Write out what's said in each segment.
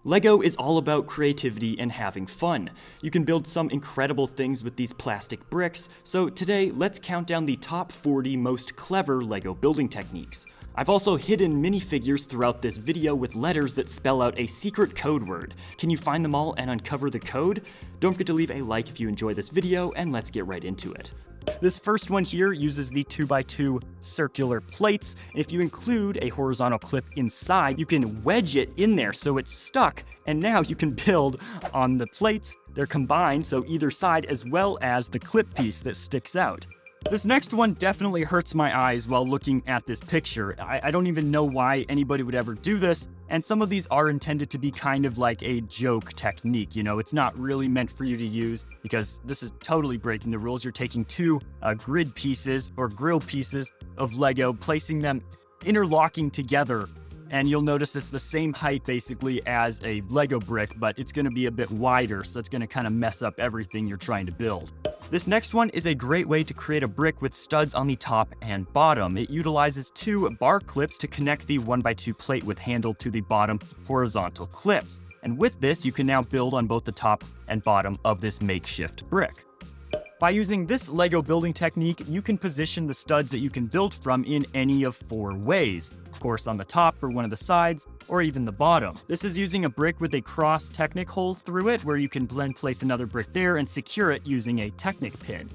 Lego is all about creativity and having fun. You can build some incredible things with these plastic bricks, so today let's count down the top 40 most clever Lego building techniques. I've also hidden minifigures throughout this video with letters that spell out a secret code word. Can you find them all and uncover the code? Don't forget to leave a like if you enjoy this video, and let's get right into it. This first one here uses the 2x2 circular plates. If you include a horizontal clip inside, you can wedge it in there so it's stuck, and now you can build on the plates. They're combined, so either side, as well as the clip piece that sticks out. This next one definitely hurts my eyes while looking at this picture. I don't even know why anybody would ever do this, and some of these are intended to be kind of like a joke technique. You know, it's not really meant for you to use because this is totally breaking the rules. You're taking two grid pieces or grill pieces of Lego, placing them interlocking together, and you'll notice it's the same height basically as a Lego brick, but it's going to be a bit wider, so it's going to kind of mess up everything you're trying to build. This next one is a great way to create a brick with studs on the top and bottom. It utilizes two bar clips to connect the 1x2 plate with handle to the bottom horizontal clips. And with this, you can now build on both the top and bottom of this makeshift brick. By using this Lego building technique, you can position the studs that you can build from in any of 4 ways. Of course, on the top or one of the sides, or even the bottom. This is using a brick with a cross Technic hole through it, where you can then place another brick there and secure it using a Technic pin.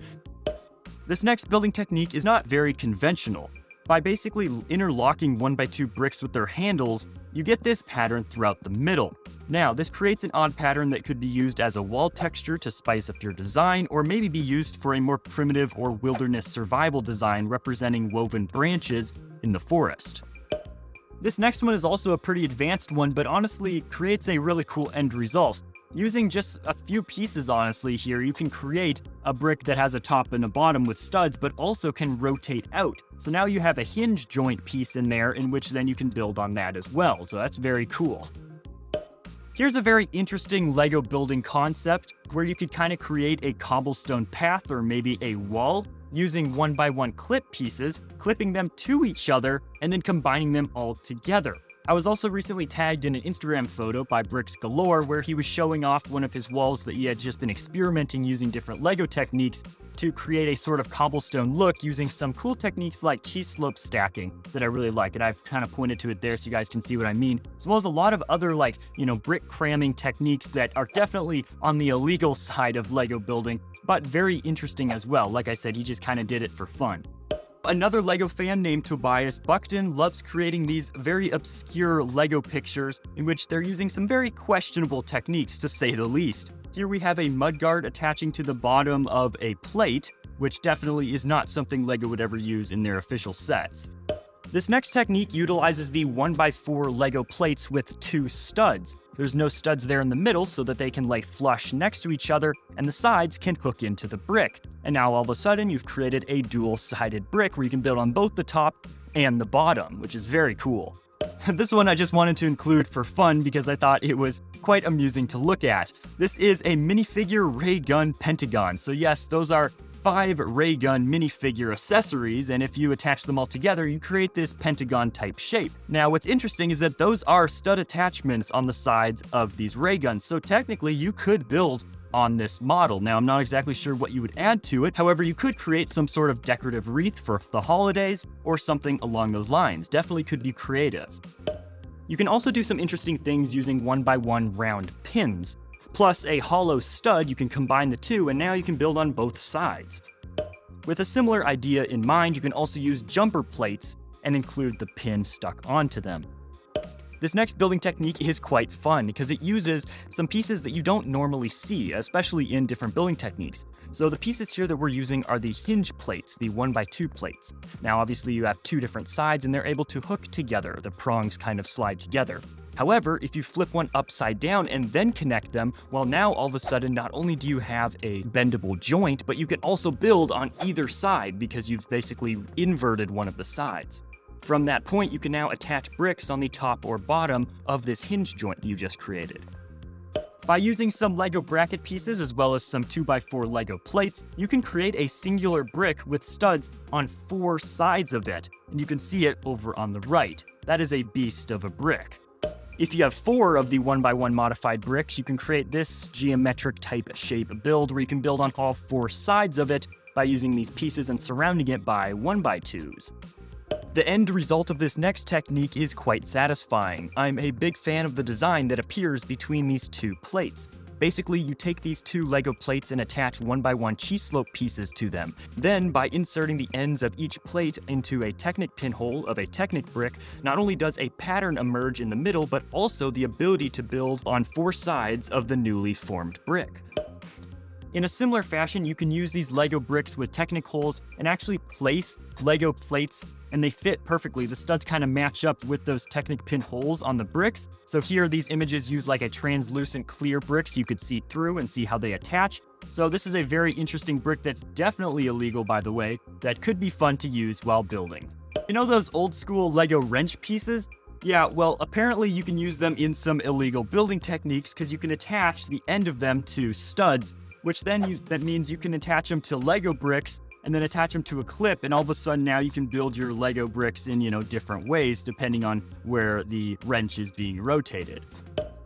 This next building technique is not very conventional. By basically interlocking 1x2 bricks with their handles, you get this pattern throughout the middle. Now, this creates an odd pattern that could be used as a wall texture to spice up your design, or maybe be used for a more primitive or wilderness survival design representing woven branches in the forest. This next one is also a pretty advanced one, but honestly creates a really cool end result. Using just a few pieces, honestly, here, you can create a brick that has a top and a bottom with studs, but also can rotate out. So now you have a hinge joint piece in there, in which then you can build on that as well. So that's very cool. Here's a very interesting Lego building concept where you could kind of create a cobblestone path or maybe a wall using 1x1 clip pieces, clipping them to each other, and then combining them all together. I was also recently tagged in an Instagram photo by Bricks Galore where he was showing off one of his walls that he had just been experimenting using different Lego techniques to create a sort of cobblestone look using some cool techniques like cheese slope stacking that I really like, and I've kind of pointed to it there so you guys can see what I mean, as well as a lot of other brick cramming techniques that are definitely on the illegal side of Lego building, but very interesting as well. Like I said, he just kind of did it for fun. Another Lego fan named Tobias Buckton loves creating these very obscure Lego pictures in which they're using some very questionable techniques, to say the least. Here we have a mudguard attaching to the bottom of a plate, which definitely is not something Lego would ever use in their official sets. This next technique utilizes the 1x4 Lego plates with 2 studs. There's no studs there in the middle so that they can lay flush next to each other, and the sides can hook into the brick. And now all of a sudden you've created a dual-sided brick where you can build on both the top and the bottom, which is very cool. This one I just wanted to include for fun because I thought it was quite amusing to look at. This is a minifigure ray gun pentagon. So yes, those are 5 ray gun minifigure accessories, and if you attach them all together, you create this pentagon type shape. Now, what's interesting is that those are stud attachments on the sides of these ray guns, so technically you could build on this model. Now, I'm not exactly sure what you would add to it. However, you could create some sort of decorative wreath for the holidays or something along those lines. Definitely could be creative. You can also do some interesting things using 1x1 round pins. Plus a hollow stud, you can combine the two, and now you can build on both sides. With a similar idea in mind, you can also use jumper plates and include the pin stuck onto them. This next building technique is quite fun because it uses some pieces that you don't normally see, especially in different building techniques. So the pieces here that we're using are the hinge plates, the 1x2 plates. Now obviously you have 2 different sides and they're able to hook together. The prongs kind of slide together. However, if you flip one upside down and then connect them, well, now all of a sudden not only do you have a bendable joint, but you can also build on either side because you've basically inverted one of the sides. From that point, you can now attach bricks on the top or bottom of this hinge joint you just created. By using some Lego bracket pieces as well as some 2x4 Lego plates, you can create a singular brick with studs on 4 sides of it, and you can see it over on the right. That is a beast of a brick. If you have 4 of the 1x1 modified bricks, you can create this geometric type shape build where you can build on all 4 sides of it by using these pieces and surrounding it by 1x2s. The end result of this next technique is quite satisfying. I'm a big fan of the design that appears between these 2 plates. Basically, you take these 2 Lego plates and attach 1x1 cheese slope pieces to them. Then, by inserting the ends of each plate into a Technic pinhole of a Technic brick, not only does a pattern emerge in the middle, but also the ability to build on 4 sides of the newly formed brick. In a similar fashion, you can use these Lego bricks with Technic holes and actually place Lego plates, and they fit perfectly. The studs kind of match up with those Technic pin holes on the bricks. So here, these images use like a translucent clear brick so you could see through and see how they attach. So this is a very interesting brick that's definitely illegal, by the way, that could be fun to use while building. You know those old school Lego wrench pieces? Yeah, well, apparently you can use them in some illegal building techniques because you can attach the end of them to studs, which then that means you can attach them to Lego bricks and then attach them to a clip, and all of a sudden now you can build your Lego bricks in, different ways depending on where the wrench is being rotated.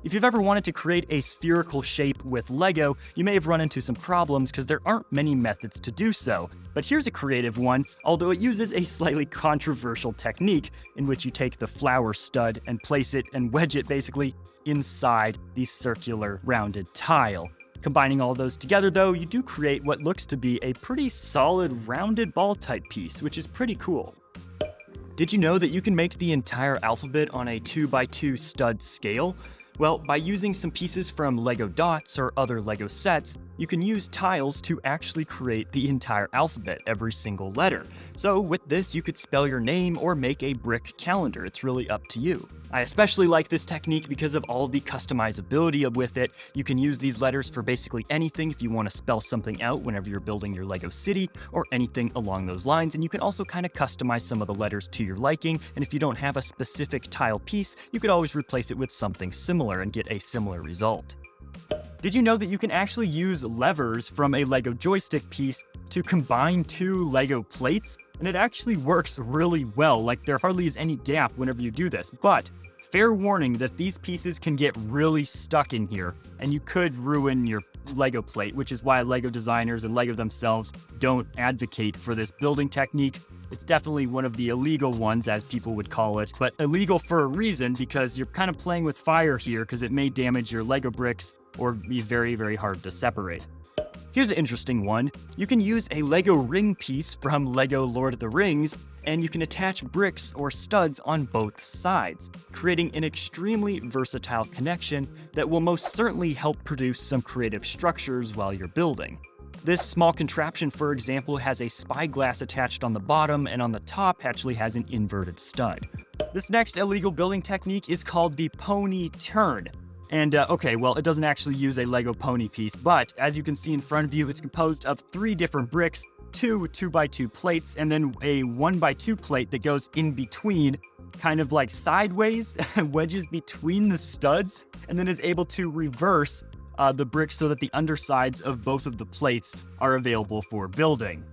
If you've ever wanted to create a spherical shape with Lego, you may have run into some problems because there aren't many methods to do so. But here's a creative one, although it uses a slightly controversial technique in which you take the flower stud and place it and wedge it basically inside the circular rounded tile. Combining all those together, though, you do create what looks to be a pretty solid rounded ball type piece, which is pretty cool. Did you know that you can make the entire alphabet on a 2x2 stud scale? Well, by using some pieces from Lego Dots or other Lego sets, you can use tiles to actually create the entire alphabet, every single letter. So with this, you could spell your name or make a brick calendar. It's really up to you. I especially like this technique because of all the customizability with it. You can use these letters for basically anything if you want to spell something out whenever you're building your Lego city or anything along those lines. And you can also kind of customize some of the letters to your liking. And if you don't have a specific tile piece, you could always replace it with something similar and get a similar result. Did you know that you can actually use levers from a Lego joystick piece to combine 2 Lego plates? And it actually works really well, like there hardly is any gap whenever you do this. But fair warning that these pieces can get really stuck in here, and you could ruin your Lego plate, which is why Lego designers and Lego themselves don't advocate for this building technique. It's definitely one of the illegal ones, as people would call it, but illegal for a reason because you're kind of playing with fire here because it may damage your Lego bricks or be very, very hard to separate. Here's an interesting one. You can use a Lego ring piece from Lego Lord of the Rings, and you can attach bricks or studs on both sides, creating an extremely versatile connection that will most certainly help produce some creative structures while you're building. This small contraption, for example, has a spyglass attached on the bottom, and on the top actually has an inverted stud. This next illegal building technique is called the pony turn. And okay, well, it doesn't actually use a Lego pony piece, but as you can see in front of you, it's composed of 3 different bricks, 2 2x2 plates, and then a 1x2 plate that goes in between, kind of like sideways, wedges between the studs, and then is able to reverse the bricks so that the undersides of both of the plates are available for building.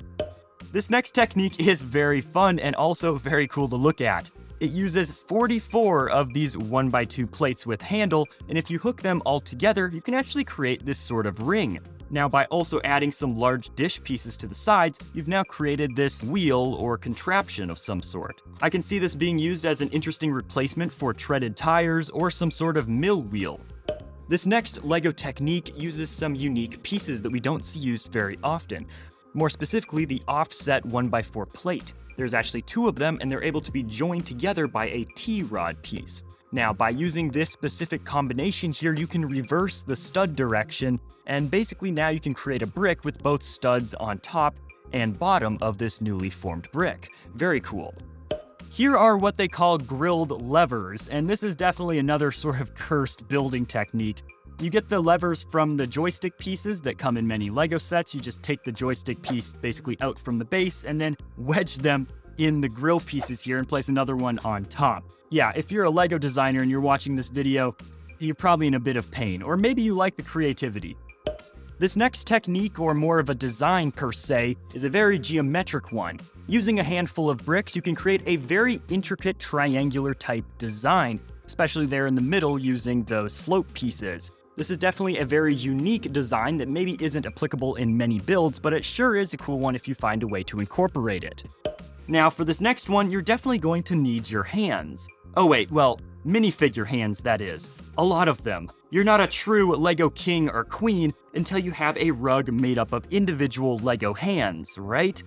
This next technique is very fun and also very cool to look at. It uses 44 of these 1x2 plates with handle, and if you hook them all together, you can actually create this sort of ring. Now, by also adding some large dish pieces to the sides, you've now created this wheel or contraption of some sort. I can see this being used as an interesting replacement for treaded tires or some sort of mill wheel. This next Lego technique uses some unique pieces that we don't see used very often. More specifically, the offset 1x4 plate. There's actually 2 of them, and they're able to be joined together by a T-rod piece. Now, by using this specific combination here, you can reverse the stud direction, and basically now you can create a brick with both studs on top and bottom of this newly formed brick. Very cool. Here are what they call grilled levers, and this is definitely another sort of cursed building technique. You get the levers from the joystick pieces that come in many Lego sets. You just take the joystick piece basically out from the base and then wedge them in the grill pieces here and place another one on top. Yeah, if you're a Lego designer and you're watching this video, you're probably in a bit of pain, or maybe you like the creativity. This next technique, or more of a design per se, is a very geometric one. Using a handful of bricks, you can create a very intricate triangular type design. especially there in the middle using those slope pieces. This is definitely a very unique design that maybe isn't applicable in many builds, but it sure is a cool one if you find a way to incorporate it. Now for this next one, you're definitely going to need your hands. Oh wait, well, minifigure hands, that is. A lot of them. You're not a true LEGO king or queen until you have a rug made up of individual LEGO hands, right?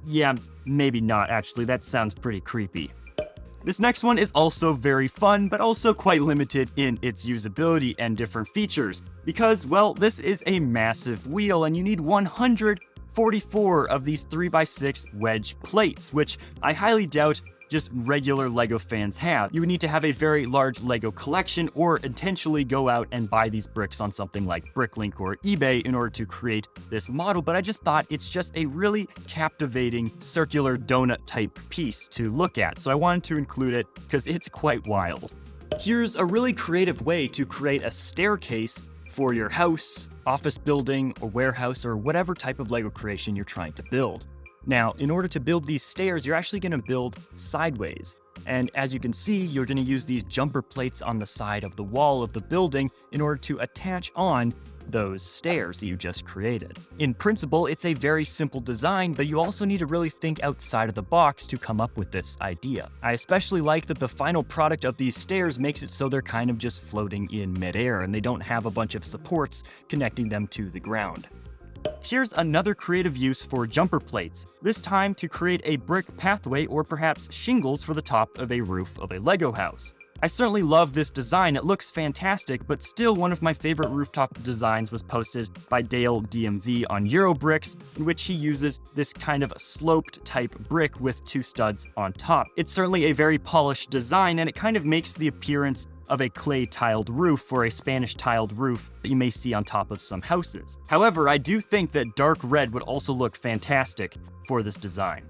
Yeah, maybe not actually, that sounds pretty creepy. This next one is also very fun, but also quite limited in its usability and different features, because, well, this is a massive wheel and you need 144 of these 3x6 wedge plates, which I highly doubt just regular LEGO fans have. You would need to have a very large LEGO collection or intentionally go out and buy these bricks on something like Bricklink or eBay in order to create this model, but I just thought it's just a really captivating circular donut type piece to look at, so I wanted to include it because it's quite wild. Here's a really creative way to create a staircase for your house, office building, or warehouse, or whatever type of LEGO creation you're trying to build. Now, in order to build these stairs, you're actually going to build sideways. And as you can see, you're going to use these jumper plates on the side of the wall of the building in order to attach on those stairs that you just created. In principle, it's a very simple design, but you also need to really think outside of the box to come up with this idea. I especially like that the final product of these stairs makes it so they're kind of just floating in midair and they don't have a bunch of supports connecting them to the ground. Here's another creative use for jumper plates, this time to create a brick pathway or perhaps shingles for the top of a roof of a LEGO house. I certainly love this design, it looks fantastic, but still one of my favorite rooftop designs was posted by Dale DMV on SpitBrix, in which he uses this kind of sloped type brick with two studs on top. It's certainly a very polished design, and it kind of makes the appearance of a clay tiled roof or a Spanish tiled roof that you may see on top of some houses. However, I do think that dark red would also look fantastic for this design.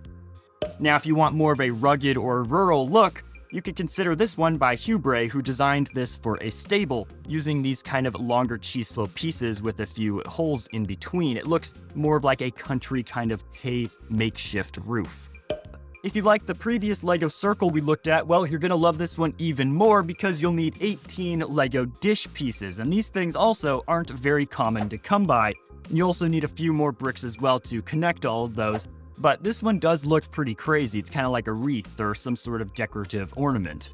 Now, if you want more of a rugged or rural look, you could consider this one by Hubre, who designed this for a stable, using these kind of longer cheese-slope pieces with a few holes in between. It looks more of like a country kind of hay makeshift roof. If you like the previous LEGO circle we looked at, well, you're gonna love this one even more because you'll need 18 LEGO dish pieces, and these things also aren't very common to come by. You also need a few more bricks as well to connect all of those, but this one does look pretty crazy. It's kind of like a wreath or some sort of decorative ornament.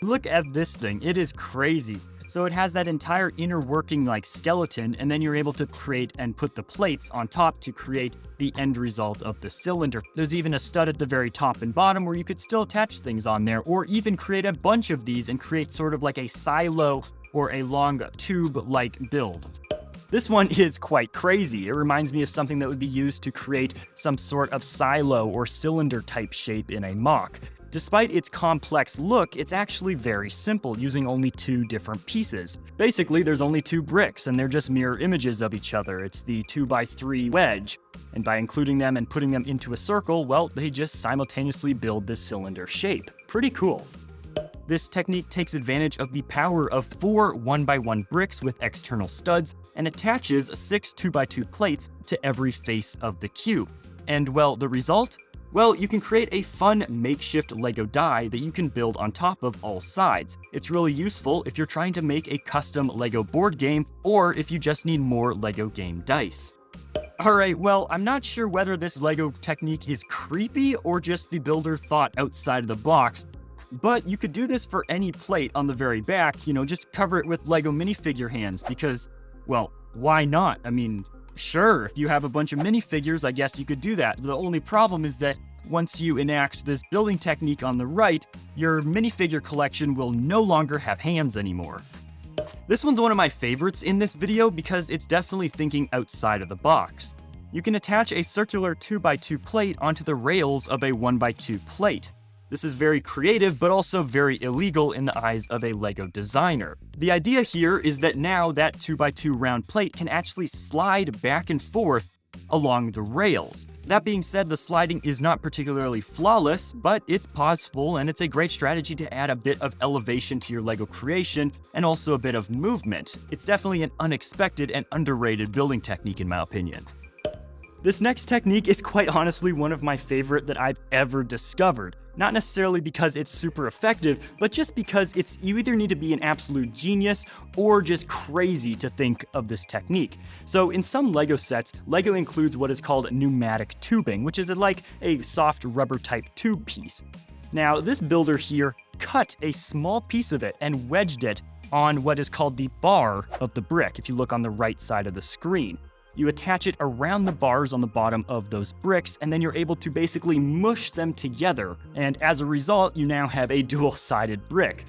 Look at this thing, it is crazy. So it has that entire inner working like skeleton, and then you're able to create and put the plates on top to create the end result of the cylinder. There's even a stud at the very top and bottom where you could still attach things on there, or even create a bunch of these and create sort of like a silo or a long tube-like build. This one is quite crazy. It reminds me of something that would be used to create some sort of silo or cylinder type shape in a mock. Despite its complex look, it's actually very simple, using only two different pieces. Basically, there's only two bricks, and they're just mirror images of each other. It's the 2x3 wedge, and by including them and putting them into a circle, well, they just simultaneously build this cylinder shape. Pretty cool. This technique takes advantage of the power of 4 1x1 bricks with external studs and attaches 6 2x2 plates to every face of the cube. And well, the result? Well, you can create a fun makeshift LEGO die that you can build on top of all sides. It's really useful if you're trying to make a custom LEGO board game, or if you just need more LEGO game dice. Alright, well, I'm not sure whether this LEGO technique is creepy or just the builder thought outside of the box, but you could do this for any plate on the very back, just cover it with LEGO minifigure hands, because, well, why not? I mean, sure, if you have a bunch of minifigures, I guess you could do that. The only problem is that once you enact this building technique on the right, your minifigure collection will no longer have hands anymore. This one's one of my favorites in this video because it's definitely thinking outside of the box. You can attach a circular 2x2 plate onto the rails of a 1x2 plate. This is very creative, but also very illegal in the eyes of a LEGO designer. The idea here is that now that 2x2 round plate can actually slide back and forth along the rails. That being said, the sliding is not particularly flawless, but it's possible, and it's a great strategy to add a bit of elevation to your LEGO creation, and also a bit of movement. It's definitely an unexpected and underrated building technique in my opinion. This next technique is quite honestly one of my favorite that I've ever discovered. Not necessarily because it's super effective, but just because you either need to be an absolute genius or just crazy to think of this technique. So in some LEGO sets, LEGO includes what is called pneumatic tubing, which is like a soft rubber type tube piece. Now, this builder here cut a small piece of it and wedged it on what is called the bar of the brick, if you look on the right side of the screen. You attach it around the bars on the bottom of those bricks, and then you're able to basically mush them together, and as a result, you now have a dual-sided brick.